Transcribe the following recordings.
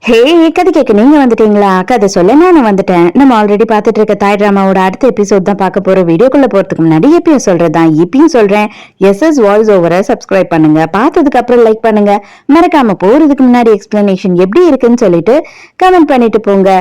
ஹே, கதை கேட்க நீங்க வந்துட்டீங்களா? கதை சொல்ல நான் வந்துட்டேன். நம்ம ஆல்ரெடி பாத்துட்டு இருக்க தாய் டிராமாவோட அடுத்த எபிசோட் தான் பார்க்க போறோம். வீடியோக்குள்ள போறதுக்கு முன்னாடி எப்பயும் சொல்றதுதான் இப்பயும் சொல்றேன். எஸ்எஸ் வாய்ஸ் ஓவரை சப்ஸ்கிரைப் பண்ணுங்க. பார்த்ததுக்கு அப்புறம் லைக் பண்ணுங்க. மறக்காம போறதுக்கு முன்னாடி எக்ஸ்பிளனேஷன் எப்படி இருக்குன்னு சொல்லிட்டு கமெண்ட் பண்ணிட்டு போங்க.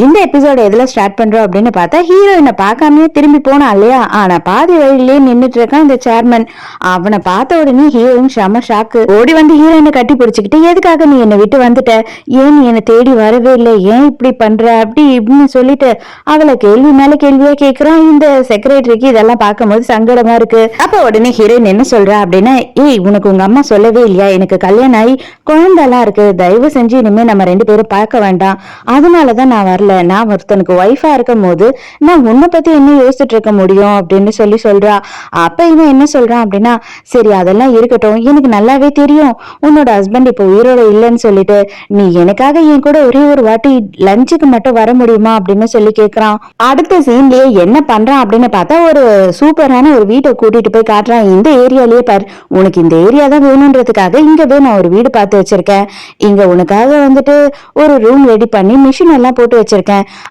இந்த எபிசோட எதுல ஸ்டார்ட் பண்றோம் அப்படின்னு பார்த்தா, ஹீரோயினை பார்க்காமயே திரும்பி போனா இல்லையா? ஆனா பாதி வழியிலேயே நின்றுட்டு இருக்கான் இந்த சேர்மன். அவனை பார்த்த உடனே ஹீரோயின் செம ஷாக்கு. ஓடி வந்து ஹீரோயினை கட்டி பிடிச்சிக்கிட்டு, எதுக்காக நீ என்னை விட்டு வந்துட்ட? ஏன் நீ என்னை தேடி வரவே இல்லை? ஏன் இப்படி பண்ற? அப்படி இப்படின்னு சொல்லிட்டு அவளை கேள்வி மேல கேள்வியா கேட்கிறான். இந்த செக்ரட்டரிக்கு இதெல்லாம் பார்க்கும்போது சங்கடமா இருக்கு. அப்ப உடனே ஹீரோயின் என்ன சொல்றா அப்படின்னா, ஏய், உனக்கு உங்க அம்மா சொல்லவே இல்லையா எனக்கு கல்யாணம் ஆகி குழந்தைலாம் இருக்கு, தயவு செஞ்சு இனிமே நம்ம ரெண்டு பேரும் பார்க்க வேண்டாம், அதனாலதான் நான் வரல. நான் ஒருத்தனுக்கு ஒய்ஃபா இருக்கும் போது நான் உன்னை பத்தி என்ன யோசிச்சுட்டு இருக்க முடியும் அப்படின்னு சொல்றா. அப்ப இவன் என்ன சொல்றான் அப்படின்னா, சரி அதெல்லாம் இருக்கட்டும், எனக்கு நல்லாவே தெரியும் உன்னோட ஹஸ்பண்ட் இப்போ உயிரோட இல்லைன்னு சொல்லிட்டு, நீ எனக்காக என் கூட ஒரே ஒரு வாட்டி லஞ்சுக்கு மட்டும் வர முடியுமா அப்படின்னு சொல்லி கேக்குறான். அடுத்த சீன்லயே என்ன பண்றான் அப்படின்னு பார்த்தா, ஒரு சூப்பரான ஒரு வீட்டை கூட்டிட்டு போய் காட்டுறான். இந்த ஏரியாலேயே பாரு, உனக்கு இந்த ஏரியா தான் வேணும்ன்றதுக்காக இங்கவே நான் ஒரு வீடு பார்த்து வச்சிருக்கேன். இங்க உனக்காக வந்துட்டு ஒரு ரூம் ரெடி பண்ணி மிஷின் எல்லாம் போட்டு வச்சிருக்கேன்.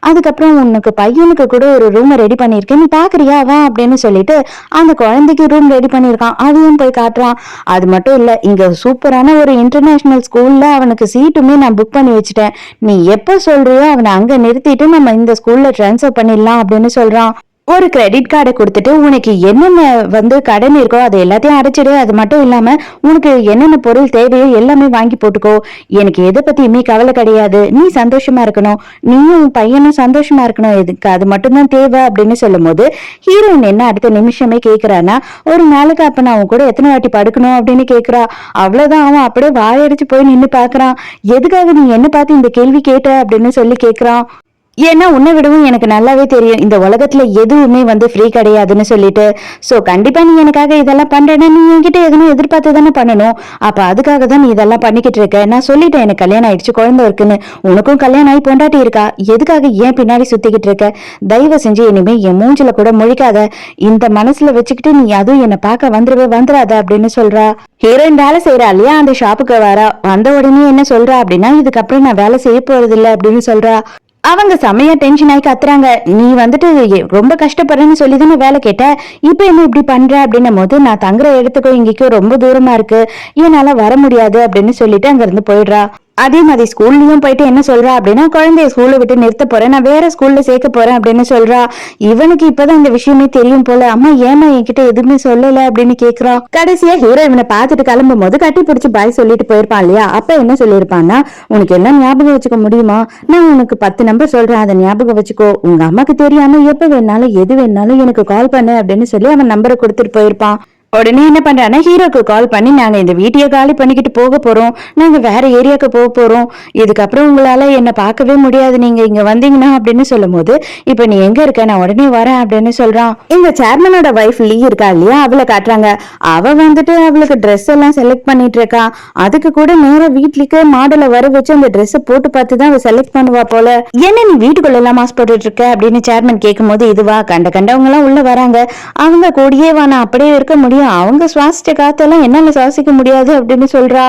அதுக்கப்புறம் உனக்கு பையனுக்கு கூட ஒரு ரூம் ரெடி பண்ணிருக்கேன், நீ பாக்குறியா வா அப்படின்னு சொல்லிட்டு அந்த குழந்தைக்கு ரூம் ரெடி பண்ணிருக்கான். அதையும் போய் காட்டுறான். அது மட்டும் இல்ல, இங்க சூப்பரான ஒரு இன்டர்நேஷனல் ஸ்கூல்ல அவனுக்கு சீட்டுமே நான் புக் பண்ணி வச்சுட்டேன். நீ எப்ப சொல்றியோ அவனை அங்க நிறுத்திட்டு நம்ம இந்த ஸ்கூல்ல டிரான்ஸ்ஃபர் பண்ணிடலாம் அப்படின்னு சொல்றான். ஒரு கிரெடிட் கார்டை கொடுத்துட்டு உனக்கு என்னென்ன வந்து கடன் இருக்கோ அதை எல்லாத்தையும் அடைச்சிடு. அது மட்டும் இல்லாம உனக்கு என்னென்ன பொருள் தேவையோ எல்லாமே வாங்கி போட்டுக்கோ. எனக்கு எதை பத்தியுமே கவலை கிடையாது. நீ சந்தோஷமா இருக்கணும், நீயும் பையனும் சந்தோஷமா இருக்கணும், எதுக்கு அது மட்டும்தான் தேவை அப்படின்னு சொல்லும் போது ஹீரோயின் என்ன அடுத்த நிமிஷமே கேக்குறான்னா, ஒரு நாளுக்கு அப்ப நான் அவன் கூட எத்தனை வாட்டி படுக்கணும் அப்படின்னு கேக்குறா. அவ்வளவுதான், அவன் அப்படியே வாயடிச்சு போய் நின்னு பாக்குறான். எதுக்காக நீ என்ன பார்த்து இந்த கேள்வி கேட்ட அப்படின்னு சொல்லி கேக்குறான். ஏன்னா உன்னை விடவும் எனக்கு நல்லாவே தெரியும் இந்த உலகத்துல எதுவுமே வந்து ஃப்ரீ கிடையாதுன்னு சொல்லிட்டு. சோ கண்டிப்பா நீ எனக்காக இதெல்லாம் பண்றேன்னா நீ என்கிட்ட எதுவும் எதிர்பார்த்து தானே பண்ணணும். அப்ப அதுக்காக தான் நீ இதெல்லாம் பண்ணிக்கிட்டு இருக்க. நான் சொல்லிட்டேன் எனக்கு கல்யாணம் ஆயிடுச்சு, குழந்தை இருக்குன்னு. உனக்கும் கல்யாணம் ஆகி பொண்டாட்டி இருக்கா, எதுக்காக ஏன் பின்னாடி சுத்திக்கிட்டு இருக்க? தயவு செஞ்சு இனிமே என் மூஞ்சில கூட முழிக்காத. இந்த மனசுல வச்சுக்கிட்டு நீ அதுவும் என்னை பார்க்க வந்துடாத அப்படின்னு சொல்றா. ஹீரோயின் வேலை செய்யறா இல்லையா அந்த ஷாப்புக்கு வரா. வந்த உடனே என்ன சொல்றா அப்படின்னா, இதுக்கப்புறம் நான் வேலை செய்ய போறது இல்லை அப்படின்னு சொல்றா. அவங்க செமையா டென்ஷன் ஆகி கத்துறாங்க. நீ வந்துட்டு ரொம்ப கஷ்டப்படுறேன்னு சொல்லி தானே வேலை கேட்ட, இப்ப என்ன இப்படி பண்ற அப்படின்னும் போது, நான் தங்குற இடத்துக்கும் இங்கேயும் ரொம்ப தூரமா இருக்கு, என்னால வர முடியாது அப்படின்னு சொல்லிட்டு அங்க இருந்து போயிடுறா. அதே மாதிரி ஸ்கூல்லயும் போயிட்டு என்ன சொல்றா அப்படின்னா, குழந்தைய ஸ்கூல்ல விட்டு நிறுத்த போறேன், நான் வேற ஸ்கூல்ல சேர்க்க போறேன் அப்படின்னு சொல்றா. இவனுக்கு இப்பதான் இந்த விஷயமே தெரியும் போல. அம்மா ஏமா என்கிட்ட எதுவுமே சொல்லல அப்படின்னு கேக்குறான். கடைசியா ஹீரோ இவனை பார்த்துட்டு கிளம்பும் போது கட்டி பிடிச்சி பாய் சொல்லிட்டு போயிருப்பான் இல்லையா? அப்ப என்ன சொல்லியிருப்பான்னா, உனக்கு எல்லாம் ஞாபகம் வச்சுக்க முடியுமா? நான் உனக்கு 10 நம்பர் சொல்றேன், அதை ஞாபகம் வச்சுக்கோ. உங்க அம்மாக்கு தெரியாம எப்ப வேணாலும் எது வேணாலும் எனக்கு கால் பண்ணு அப்படின்னு சொல்லி அவன் நம்பரை கொடுத்துட்டு போயிருப்பான். உடனே என்ன பண்றான்னா, ஹீரோக்கு கால் பண்ணி, நாங்க இந்த வீட்டையே காலி பண்ணிக்கிட்டு போக போறோம், நாங்க வேற ஏரியாவுக்கு போக போறோம், இதுக்கப்புறம் உங்களால என்ன பார்க்கவே முடியாது நீங்க இங்க வந்தீங்கன்னா அப்படின்னு சொல்லும் போது, இப்ப நீ எங்க இருக்க, நான் உடனே வரேன் அப்படின்னு சொல்றான். இந்த சேர்மனோட வைஃப் லீ இருக்கா இல்லையா, அவளை காட்டுறாங்க. அவ வந்துட்டு அவளுக்கு ட்ரெஸ் எல்லாம் செலக்ட் பண்ணிட்டு இருக்கா. அதுக்கு கூட நேரம் வீட்டுக்கு மாடலை வர வச்சு அந்த ட்ரெஸ் போட்டு பார்த்து தான் அவ செலக்ட் பண்ணுவா போல. என்ன நீ வீட்டுக்குள்ள எல்லாம் மாஸ் போட்டுட்டு இருக்க அப்படின்னு சேர்மன் கேட்கும் போது, இதுவா கண்டவங்க எல்லாம் உள்ள வராங்க, அவங்க கூடயே வானா அப்படியே இருக்க முடியும், அவங்க சுவாசிச்ச காத்தெல்லாம் என்னால சுவாசிக்க முடியாது அப்படின்னு சொல்றா.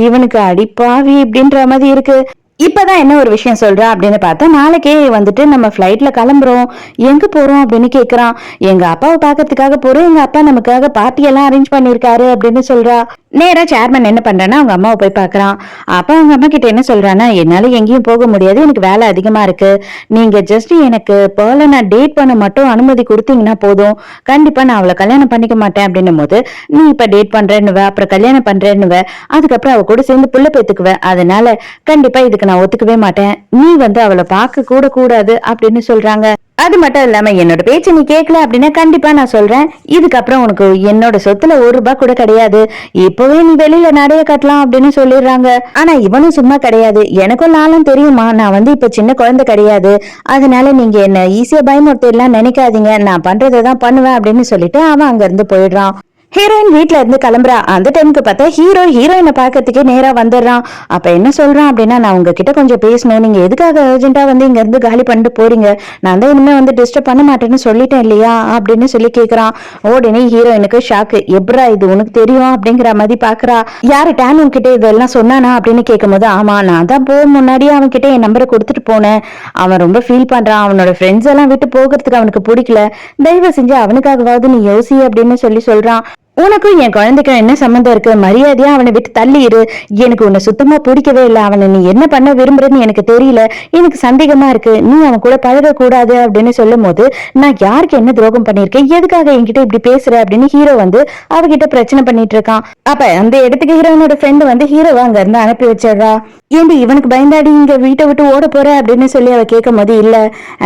இவனுக்கு அடிப்பாவி அப்படின்ற மாதிரி இருக்கு. இப்பதான் என்ன ஒரு விஷயம் சொல்றா அப்படின்னு பார்த்தா, நாளைக்கே வந்துட்டு நம்ம ஃபிளைட்ல கிளம்புறோம், எங்க போறோம் அப்படின்னு கேக்குறான். எங்க அப்பாவை பாக்கிறதுக்காக போறோம், எங்க அப்பா நமக்காக பார்ட்டி எல்லாம் அரேஞ்ச் பண்ணிருக்காரு அப்படின்னு சொல்றா. நேரா சேர்மன் என்ன பண்றான்னா அவங்க அம்மாவை போய் பாக்குறான். அப்ப அவங்க அம்மா கிட்ட என்ன சொல்றான்னா, என்னால எங்கேயும் போக முடியாது, எனக்கு வேலை அதிகமா இருக்கு, நீங்க ஜஸ்ட் எனக்கு பேர்ல நான் டேட் பண்ண மட்டும் அனுமதி கொடுத்தீங்கன்னா போதும், கண்டிப்பா நான் அவளை கல்யாணம் பண்ணிக்க மாட்டேன் அப்படின்னும் போது, நீ இப்ப டேட் பண்றேன்னுவ, அப்புறம் கல்யாணம் பண்றேன்னுவ, அதுக்கப்புறம் அவ கூட சேர்ந்து புள்ள பெத்துக்குவ, அதனால கண்டிப்பா இதுக்கு நான் ஒத்துக்கவே மாட்டேன், நீ வந்து அவளை பார்க்க கூட கூடாது அப்படின்னு சொல்றாங்க. அது மட்டும் இல்லாம என்னோட பேச்ச நீ கேட்கல அப்படின்னா கண்டிப்பா நான் சொல்றேன், இதுக்கப்புறம் உனக்கு என்னோட சொத்துல ₹1 கூட கிடையாது, இப்பவே நீ வெளியில நடைய கட்டலாம் அப்படின்னு சொல்லிடுறாங்க. ஆனா இவனும் சும்மா கிடையாது, எனக்கும் நாளும் தெரியுமா, நான் வந்து இப்ப சின்ன குழந்தை கிடையாது, அதனால நீங்க என்ன ஈஸியா பயமுறுத்திடலாம் நினைக்காதீங்க, நான் பண்றதான் பண்ணுவேன் அப்படின்னு சொல்லிட்டு அவன் அங்க இருந்து போயிடுறான். ஹீரோயின் வீட்ல இருந்து கிளம்புறா. அந்த டைமுக்கு பார்த்தா ஹீரோயினை பார்க்கறதுக்கே நேரா வந்துடுறான். அப்ப என்ன சொல்றான் அப்படின்னா, நான் உங்ககிட்ட கொஞ்சம் பேசணும், நீங்க எதுக்காக அர்ஜென்ட்டா வந்து இங்க இருந்து காலி பண்ணிட்டு போறீங்க, நான் தான் இனிமே வந்து டிஸ்டர்ப் பண்ண மாட்டேன்னு சொல்லிட்டேன் இல்லையா அப்படின்னு சொல்லி கேக்குறான். உடனே ஹீரோயினுக்கு ஷாக்கு. எப்படா இது உனக்கு தெரியும் அப்படிங்கிற மாதிரி பாக்குறா. யாரு டேன் உன்கிட்ட இதெல்லாம் சொன்னானா அப்படின்னு கேட்கும் போது, ஆமா நான் தான் போக முன்னாடியே அவன் கிட்ட என் நம்பரை கொடுத்துட்டு போனேன், அவன் ரொம்ப ஃபீல் பண்றான், அவனோட ஃப்ரெண்ட்ஸ் எல்லாம் விட்டு போகிறதுக்கு அவனுக்கு பிடிக்கல, தயவு செஞ்சு அவனுக்காகவாவது நீ யோசி அப்படின்னு சொல்றான். உனக்கும் என் குழந்தைக்கும் என்ன சம்மந்தம் இருக்கு, மரியாதையா அவனை விட்டு தள்ளி இரு, எனக்கு உன்னை சுத்தமா பிடிக்கவே இல்லை, அவனை நீ என்ன பண்ண விரும்புறன்னு எனக்கு தெரியல, எனக்கு சந்தேகமா இருக்கு, நீ அவன் கூட பழக கூடாது அப்படின்னு சொல்லும் போது, நான் யாருக்கு என்ன துரோகம் பண்ணிருக்கேன், எதுக்காக என்கிட்ட இப்படி பேசுற அப்படின்னு ஹீரோ வந்து அவகிட்ட பிரச்சனை பண்ணிட்டு இருக்கான். அப்ப அந்த இடத்துக்கு ஹீரோனோட ஃப்ரெண்டு வந்து ஹீரோவை அங்க இருந்து அனுப்பி வச்சிடறா. ஏண்டி இவனுக்கு பயந்தாடி இங்க வீட்டை விட்டு ஓட போற அப்படின்னு சொல்லி அவ கேட்கும் போது, இல்ல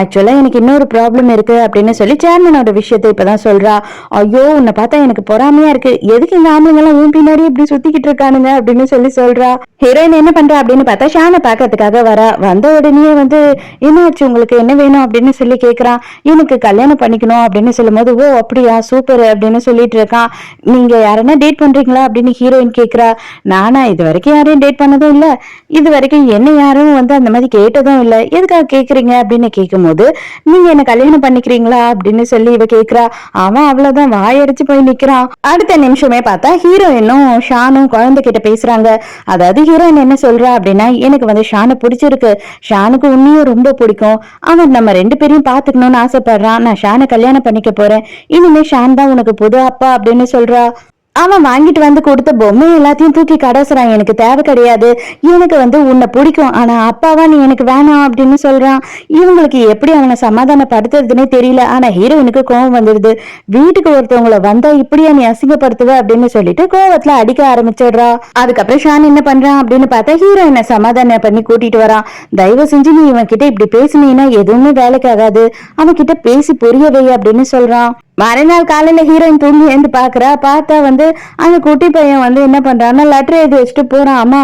ஆக்சுவலா எனக்கு இன்னொரு ப்ராப்ளம் இருக்கு அப்படின்னு சொல்லி சேர்மனோட விஷயத்தை இப்பதான் சொல்றா. ஐயோ உன்னை பார்த்தா எனக்கு பொறாமையா இருக்கு, எதுக்கு இந்த ஆம்பளைங்க எல்லாம் உன் பின்னாடி இப்படி சுத்திக்கிட்டு இருக்கானுங்க அப்படின்னு சொல்றா. ஹீரோயின் என்ன பண்றா அப்படின்னு பார்த்தா ஷானை பாக்கிறதுக்காக வரா. வந்த உடனே வந்து என்னாச்சு உங்களுக்கு என்ன வேணும் அப்படின்னு சொல்லி கேக்குறான். எனக்கு கல்யாணம் பண்ணிக்கணும் அப்படின்னு சொல்லும் போது, ஓ அப்படியா சூப்பர் அப்படின்னு சொல்லிட்டு இருக்கான். நீங்க யாரன்னா டேட் பண்றீங்களா அப்படின்னு ஹீரோயின் கேக்குறா. நானா இது வரைக்கும் யாரையும் டேட் பண்ணதும் இல்ல, இது வரைக்கும் என்ன யாரும் வந்து அந்த மாதிரி கேட்டதும் இல்ல, எதுக்காக கேக்குறீங்க அப்படின்னு கேட்கும் போது, நீங்க என்ன கல்யாணம் பண்ணிக்கிறீங்களா அப்படின்னு சொல்லி இவ கேக்குறா. அவன் அவ்வளவுதான் வாயடிச்சு போய் நிக்கிறான். அடுத்த நிமிஷமே பார்த்தா ஹீரோயினும் ஷானும் குழந்தை கிட்ட பேசுறாங்க. அதாவது ஹீரோயின் என்ன சொல்றா அப்படின்னா, எனக்கு வந்து ஷானை பிடிச்சிருக்கு, ஷானுக்கு உன்னையும் ரொம்ப பிடிக்கும், அவன் நம்ம ரெண்டு பேரையும் பாத்துக்கணும்னு ஆசைப்படுறான், நான் ஷானை கல்யாணம் பண்ணிக்க போறேன், இனிமே ஷான் தான் உனக்கு புது அப்பா அப்படின்னு சொல்றா. அவன் வாங்கிட்டு வந்து கொடுத்த பொம்மை எல்லாத்தையும் தூக்கி கடைசுறான். எனக்கு தேவை கிடையாது, எனக்கு வந்து உன்னை பிடிக்கும், ஆனா அப்பாவா நீ எனக்கு வேணாம் அப்படின்னு சொல்றான். இவங்களுக்கு எப்படி அவனை சமாதானப்படுத்துறதுன்னே தெரியல. ஆனா ஹீரோயினுக்கு கோவம் வந்துடுது. வீட்டுக்கு ஒருத்தவங்களை வந்தா இப்படியா நீ அசிங்கப்படுத்துவ அப்படின்னு சொல்லிட்டு கோவத்துல அடிக்க ஆரம்பிச்சிடுறா. அதுக்கப்புறம் ஷான் என்ன பண்றான் அப்படின்னு பார்த்தா ஹீரோயினை சமாதானம் பண்ணி கூட்டிட்டு வரான். தயவு செஞ்சு நீ இவன் கிட்ட இப்படி பேசினீன்னா எதுவுமே வேலைக்கு ஆகாது, அவன் கிட்ட பேசி புரியவை அப்படின்னு சொல்றான். மறுநாள் காலையில ஹீரோயின் தூங்கி எழுந்து பாக்குறா. பார்த்தா வந்து அந்த குட்டி பையன் வந்து என்ன பண்றான்னா லெட்டர் எழுதி வச்சுட்டு போறான். அம்மா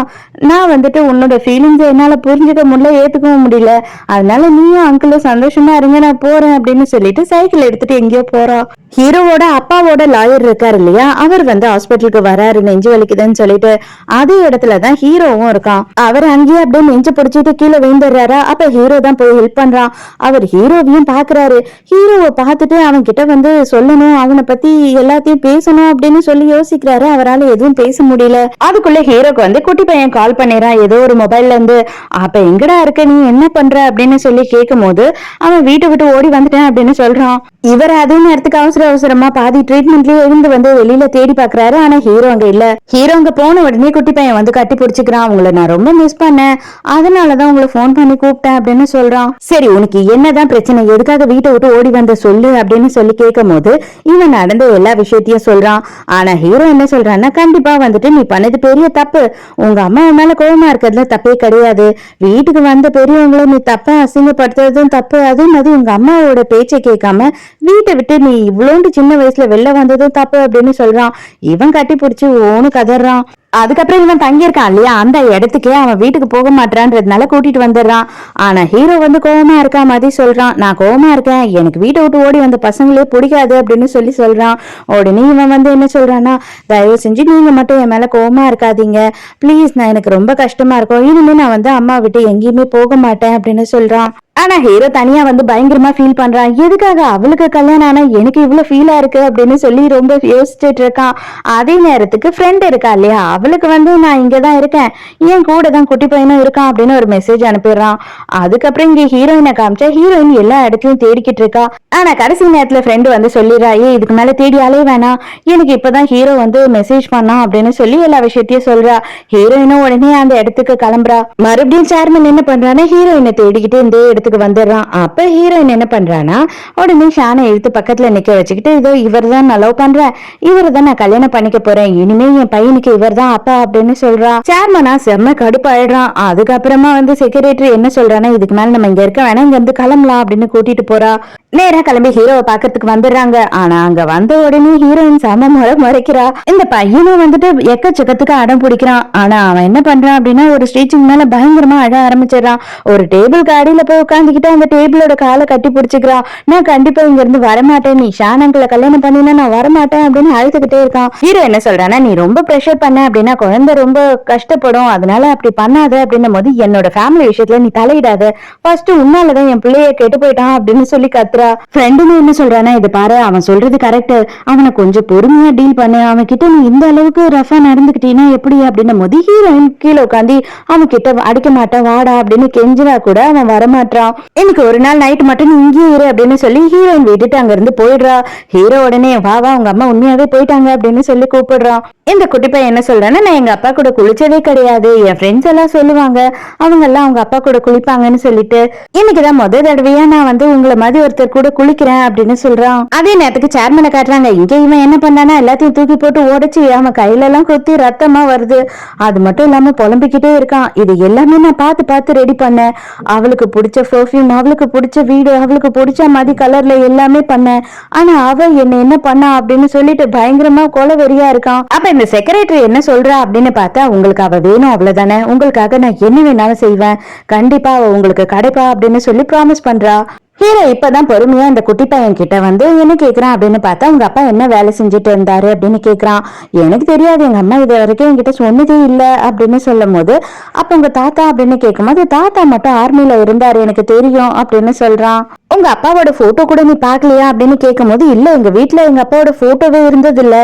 நான் வந்துட்டு உன்னோட ஃபீலிங்ஸ் என்னால புரிஞ்சுக்க முடியல, ஏத்துக்கவும் முடியல, அதனால நீயும் அங்கிளும் சந்தோஷமா இருங்க, நான் போறேன் அப்படின்னு சொல்லிட்டு சைக்கிள் எடுத்துட்டு எங்கேயோ போறான். ஹீரோவோட அப்பாவோட லாயர் இருக்காரு இல்லையா, அவர் வந்து ஹாஸ்பிட்டலுக்கு வராரு நெஞ்சு வலிக்குதுன்னு சொல்லிட்டு. அதே இடத்துலதான் ஹீரோவும் இருக்கான். அவர் அங்கேயே அப்படியே நெஞ்சு பிடிச்சிட்டு கீழே விழுந்துடுறாரா. அப்ப ஹீரோ தான் போய் ஹெல்ப் பண்றான். அவர் ஹீரோவையும் பாக்குறாரு. ஹீரோவை பார்த்துட்டு அவன் கிட்ட வந்து சொல்லணும், அவனை பத்தி எல்லாத்தையும் பேசணும் அப்படின்னு சொல்லி யோசிக்கிறாரு. அவரால் எதுவும் பேச முடியல. அதுக்குள்ள ஹீரோக்கு வந்து குட்டி பையன் கால் பண்ணிடுறான் ஏதோ ஒரு மொபைல்ல இருந்து. அப்ப எங்கடா இருக்க, நீ என்ன பண்ற அப்படின்னு சொல்லி கேட்கும் போது அவன் வீட்டை விட்டு ஓடி வந்துட்டேன் அப்படின்னு சொல்றான். இவர் அதே நேரத்துக்கு அவசரமா பாதி ட்ரீட்மெண்ட்லயே இருந்து வந்து வெளியில தேடி பாக்குறாரு. ஆனா ஹீரோ அங்க இல்ல. ஹீரோ அங்க போன உடனே குட்டி பையன் வந்து கட்டி பிடிச்சுக்கிறான். உங்களை நான் ரொம்ப மிஸ் பண்ணேன், அதனாலதான் உங்களை போன் பண்ணி கூப்பிட்டேன் அப்படின்னு சொல்றான். சரி உனக்கு என்னதான் பிரச்சனை, எதுக்காக வீட்டை விட்டு ஓடி வந்த சொல்லு அப்படின்னு சொல்லி கேட்கும் போது இவன் நடந்த எல்லா விஷயத்தையும் சொல்றான். ஆனா ஹீரோ என்ன சொல்றான்னா, கண்டிப்பா வந்துட்டு நீ பண்ணது பெரிய தப்பு, உங்க அம்மா மேல கோபமா இருக்கிறதுல தப்பே கிடையாது, வீட்டுக்கு வந்த பெரியவங்களை நீ தப்பா அசிங்கப்படுத்துறதும் தப்பு, அதே மாதிரி உங்க அம்மாவோட பேச்சை கேட்காம வீட்டை விட்டு நீ இவ்வளோண்டு சின்ன வயசுல வெளில வந்ததும் தப்பு அப்படின்னு சொல்றான். இவன் கட்டி பிடிச்சு ஓன்னு கதறான். அதுக்கப்புறம் இவன் தங்கியிருக்கான் இல்லையா, அந்த இடத்துக்கே அவன் வீட்டுக்கு போக மாட்டான்றதுனால கூட்டிட்டு வந்துடுறான். ஆனா ஹீரோ வந்து கோவமா இருக்கா மாதிரி சொல்றான். நான் கோவமா இருக்கேன், எனக்கு வீட்டை விட்டு ஓடி வந்த பசங்களே பிடிக்காது அப்படின்னு சொல்றான். உடனே இவன் வந்து என்ன சொல்றான்னா, தயவு செஞ்சு நீங்க மட்டும் என் மேல கோவமா இருக்காதீங்க பிளீஸ், நான் எனக்கு ரொம்ப கஷ்டமா இருக்கும், இனிமே நான் வந்து அம்மா விட்டு எங்கேயுமே போக மாட்டேன் அப்படின்னு சொல்றான். ஆனா ஹீரோ தனியா வந்து பயங்கரமா ஃபீல் பண்றான். எதுக்காக அவளுக்கு கல்யாணம் ஆனா எனக்கு இவ்வளவு ஃபீலா இருக்கு அப்படின்னு சொல்லி ரொம்ப யோசிச்சுட்டு இருக்கான். அதே நேரத்துக்கு ஃப்ரெண்ட் இருக்கா இல்லையா, அவளுக்கு வந்து நான் இங்கதான் இருக்கேன், என் கூட தான் குட்டி பையனும் இருக்கான் அப்படின்னு ஒரு மெசேஜ் அனுப்பிடுறான். அதுக்கப்புறம் இங்க ஹீரோயினை காமிச்சா ஹீரோயின் எல்லா இடத்துலயும் தேடிக்கிட்டு இருக்கா. ஆனா கடைசி நேரத்துல ஃப்ரெண்டு வந்து சொல்லிடுறா, இதுக்கு மேல தேடி அலைய வேணாம், எனக்கு இப்பதான் ஹீரோ வந்து மெசேஜ் பண்ணான் அப்படின்னு சொல்லி எல்லா விஷயத்தையும் சொல்றா. ஹீரோயினும் உடனே அந்த இடத்துக்கு கிளம்புறா. மறுபடியும் சேர்மன் என்ன பண்றான்னா ஹீரோயினை தேடிக்கிட்டு இந்த இடத்துக்கு வந்துடுறான். அப்ப ஹீரோயின் என்ன பண்றானா, உடனே ஷானை எடுத்து பக்கத்துல நிக்க வச்சுக்கிட்டு, இதோ இவர் தான் நான் லவ் பண்றேன், இவரை தான் நான் கல்யாணம் பண்ணிக்க போறேன், இனிமே என் பையனுக்கு இவர் தான் அப்பா அப்படின்னு சொல்றா. சேர்மனா செம்ம கடுப்பாயிடுறான். அதுக்கப்புறமா வந்து செக்ரட்டரி என்ன சொல்றானா, இதுக்கு மேல நம்ம இங்க இருக்க வேணாம், இங்க இருந்து கிளம்பலாம் அப்படின்னு கூட்டிட்டு போறா. நேரா கிளம்பி ஹீரோவை பாக்கிறதுக்கு வந்துடுறாங்க. ஆனா அங்க வந்த உடனே ஹீரோயின் செம முறைக்கிறா. இந்த பையனும் வந்துட்டு எக்கச்சக்கத்துக்கு அடம் பிடிக்கிறான். ஆனா அவன் என்ன பண்றான் அப்படின்னா ஒரு ஸ்டேஜுக்கு மேல பயங்கரமா அழ ஆரம்பிச்சிடறான். ஒரு டேபிளுக்கு அடியில போய் உட்காந்துக்கிட்டு அந்த டேபிளோட காலை கட்டி பிடிச்சிக்கிறான். நான் கண்டிப்பா இங்க இருந்து வரமாட்டேன், நீ ஷானங்களை கல்யாணம் பண்ணினா நான் வரமாட்டேன் அப்படின்னு அழுதுகிட்டே இருக்கான். ஹீரோ என்ன சொல்றான்னா, நீ ரொம்ப ப்ரெஷர் பண்ண அப்படின்னா குழந்தை ரொம்ப கஷ்டப்படும், அதனால அப்படி பண்ணாத அப்படின்னும் போது என்னோட ஃபேமிலி விஷயத்துல நீ தலையிடாத, ஃபர்ஸ்ட் உன்னாலதான் என் பிள்ளைய கெட்டு போயிட்டான் அப்படின்னு சொல்லி கத்துறா. ஃப்ரெண்டுன்னு என்ன சொல்றானா, இது பாரு அவன் சொல்றது கரெக்ட், அவனை கொஞ்சம் பொறுமையா டீல் பண்ணு, அவன் கிட்ட நீ இந்த அளவுக்கு ரஃபா நடந்துக்கிட்டீங்கன்னா எப்படி அப்படின்னும் போது ஹீரோயின் கீழே உட்காந்து அவன் கிட்ட அடிக்க மாட்டான் வாடா அப்படின்னு கெஞ்சினா கூட அவன் வரமாட்டான். இன்னைக்கு ஒரு நாள் நைட் மட்டும் நீ இங்கே இரு அப்படின்னு சொல்லி ஹீரோயின் விட்டுட்டு அங்க இருந்து போயிடுறா. ஹீரோ உடனே வா வா உங்க அம்மா உண்மையாவே போயிட்டாங்க அப்படின்னு சொல்லி கூப்பிடுறான். இந்த குட்டி பையன் என்ன சொல்றான்னா, நான் எங்க அப்பா கூட குளிச்சதே கிடையாது, என் ஃப்ரெண்ட்ஸ் எல்லாம் சொல்லுவாங்க அவங்க எல்லாம் அவங்க அப்பா கூட குளிப்பாங்கன்னு சொல்லிட்டு இன்னைக்குதான் முதல் தடவையா நான் வந்து உங்களை மாதிரி ஒருத்தர் கூட குளிக்கிறேன் அப்படின்னு சொல்றான். அதே நேரத்துக்கு சேர்மனை காட்டுறாங்க. இங்க இவன் என்ன பண்ணானா எல்லாத்தையும் தூக்கி போட்டு உடைச்சு அவன் கையில எல்லாம் குத்தி ரத்தமா வருது. அது மட்டும் இல்லாம புலம்பிக்கிட்டே இருக்கான். இது எல்லாமே நான் பார்த்து பார்த்து ரெடி பண்ணேன், அவளுக்கு பிடிச்ச பெர்ஃபியூம், அவளுக்கு பிடிச்ச வீடு, அவளுக்கு பிடிச்ச மாதிரி கலர்ல எல்லாமே பண்ணேன், ஆனா அவ என்ன பண்ணா அப்படின்னு சொல்லிட்டு பயங்கரமா கொலை வெறியா இருக்கான். அப்ப இந்த செக்ரட்டரி என்ன சொல்றா அப்படின்னு பார்த்தா, உங்களுக்கு அவ வேணும் அவ்வளவுதானே, உங்களுக்காக நான் என்ன வேணாலும் செய்வேன், கண்டிப்பா அவ உங்களுக்கு கிடைப்பா அப்படின்னு சொல்லி ப்ராமிஸ் பண்றா. ஹீரோ இப்பதான் பொறுமையா இந்த குட்டி பையன் கிட்ட வந்து என்ன கேக்குறான் அப்படின்னு பார்த்தா, உங்க அப்பா என்ன வேலை செஞ்சுட்டு இருந்தாரு அப்படின்னு கேக்குறான். எனக்கு தெரியாது, எங்க அம்மா இது வரைக்கும் என்கிட்ட சொன்னதே இல்ல அப்படின்னு சொல்லும் போது, அப்ப உங்க தாத்தா அப்படின்னு கேட்கும் போது, தாத்தா மட்டும் ஆர்மில இருந்தாரு எனக்கு தெரியும் அப்படின்னு சொல்றான். உங்க அப்பாவோட போட்டோ கூட நீ பாக்கலையா அப்படின்னு கேட்கும் போது, இல்ல எங்க வீட்டுல எங்க அப்பாவோட போட்டோவே இருந்தது இல்ல,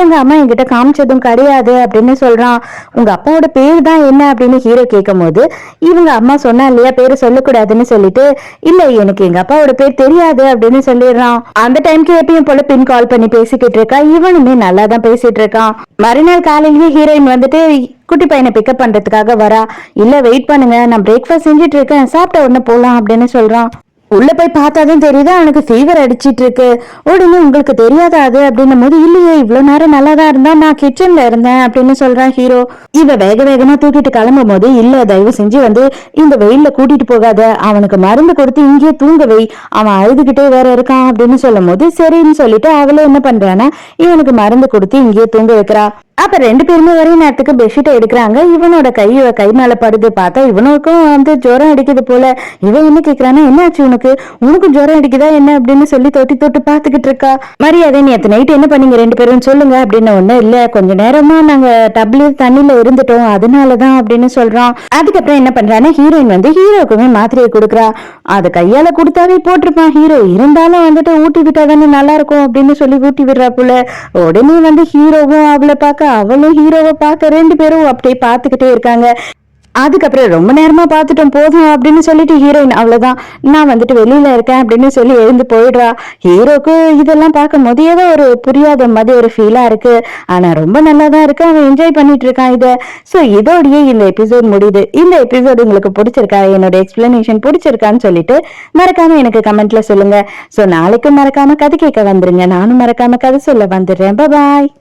எங்க அம்மா என்கிட்ட காமிச்சதும் கிடையாது அப்படின்னு சொல்றான். உங்க அப்பாவோட பேரு தான் என்ன அப்படின்னு ஹீரோ கேட்கும் போது, இவங்க அம்மா சொன்னா இல்லையா பேரு சொல்லக்கூடாதுன்னு சொல்லிட்டு, இல்ல எனக்கு எங்க அப்பாவோட பேர் தெரியாது அப்படின்னு சொல்லிடுறான். அந்த டைம்க்கு எப்பயும் போல பின் கால் பண்ணி பேசிக்கிட்டு இருக்கா. இவனுமே நல்லா தான் பேசிட்டு இருக்கான். மறுநாள் காலையிலேயே ஹீரோயின் வந்துட்டு குட்டி பையனை பிக்கப் பண்றதுக்காக வரா. இல்ல வெயிட் பண்ணுங்க, நான் பிரேக்ஃபாஸ்ட் செஞ்சுட்டு இருக்கேன், சாப்பிட்ட உடனே போலாம் அப்படின்னு சொல்றான். உள்ள போய் பார்த்தாதான் தெரியுது அவனுக்கு ஃபீவர் அடிச்சிட்டு இருக்கு. உடனே உங்களுக்கு தெரியாதா அது அப்படின்னும் போது, இல்லையே இவ்வளவு நேரம் நல்லாதான் இருந்தா, நான் கிச்சன்ல இருந்தேன் அப்படின்னு சொல்றான் ஹீரோ. இவ வேக வேகமா தூக்கிட்டு கிளம்பும் போது, இல்ல தயவு செஞ்சு வந்து இந்த வெயில்ல கூட்டிட்டு போகாத, அவனுக்கு மருந்து கொடுத்து இங்கேயே தூங்க வை, அவன் அழுதுகிட்டே வேற இருக்கான் அப்படின்னு சொல்லும் போது சரின்னு சொல்லிட்டு அவளே என்ன பண்றானா இவனுக்கு மருந்து கொடுத்து இங்கேயே தூங்க வைக்கிறா. அப்ப ரெண்டு பேருமே ஒரே நேரத்துக்கு பெட்ஷீட்டை எடுக்கிறாங்க. இவனோட கை மேல படுது. பார்த்தா இவனுக்கும் வந்து ஜுரம் அடிக்குது போல. இவன் என்ன கேக்குறானா, என்னாச்சு உனக்கு, உனக்கும் ஜுரம் அடிக்குதா என்ன அப்படின்னு சொல்லி தொட்டி தொட்டு பாத்துக்கிட்டு இருக்கா. மரியாதை நேத்து நைட் என்ன பண்ணீங்க ரெண்டு பேரும் சொல்லுங்க அப்படின்னு. ஒண்ணு இல்ல, கொஞ்ச நேரமா நாங்க டப்ல தண்ணியில இருந்துட்டோம் அதனாலதான் அப்படின்னு சொல்றான். அதுக்கப்புறம் என்ன பண்றான்னா ஹீரோயின் வந்து ஹீரோக்குமே மாத்திரையை கொடுக்குறா. அது கையால கொடுத்தாவே போட்டிருப்பான் ஹீரோ, இருந்தாலும் வந்துட்டு ஊட்டி விட்டா தானே நல்லா இருக்கும் அப்படின்னு சொல்லி ஊட்டி விடுறா போல. உடனே வந்து ஹீரோவும் அவளை பார்க்க, அவளும் ஹீரோவை பார்க்க, ரெண்டு பேரும் அப்படியே பார்த்துக்கிட்டே இருக்காங்க. அதுக்கப்புறம் ரொம்ப நேரமா பார்த்துட்டோம் போதும் அப்படின்னு சொல்லிட்டு ஹீரோயின் அவ்வளவுதான், நான் வந்துட்டு வெளியில இருக்கேன் அப்படின்னு சொல்லி எழுந்து போயிடுறா. ஹீரோக்கு இதெல்லாம் பார்க்கும் போது ஏதோ ஒரு புரியாத மாதிரி ஒரு ஃபீலா இருக்கு. ஆனா ரொம்ப நல்லா தான் இருக்கு, அவன் என்ஜாய் பண்ணிட்டு இருக்கான் இதை. ஸோ இதோடய இந்த எபிசோட் முடியுது. இந்த எபிசோட் உங்களுக்கு பிடிச்சிருக்கா, என்னோட எக்ஸ்பிளனேஷன் பிடிச்சிருக்கான்னு சொல்லிட்டு மறக்காம எனக்கு கமெண்ட்ல சொல்லுங்க. ஸோ நாளைக்கும் மறக்காம கதை கேட்க வந்துருங்க, நானும் மறக்காம கதை சொல்ல வந்துடுறேன். பாய்.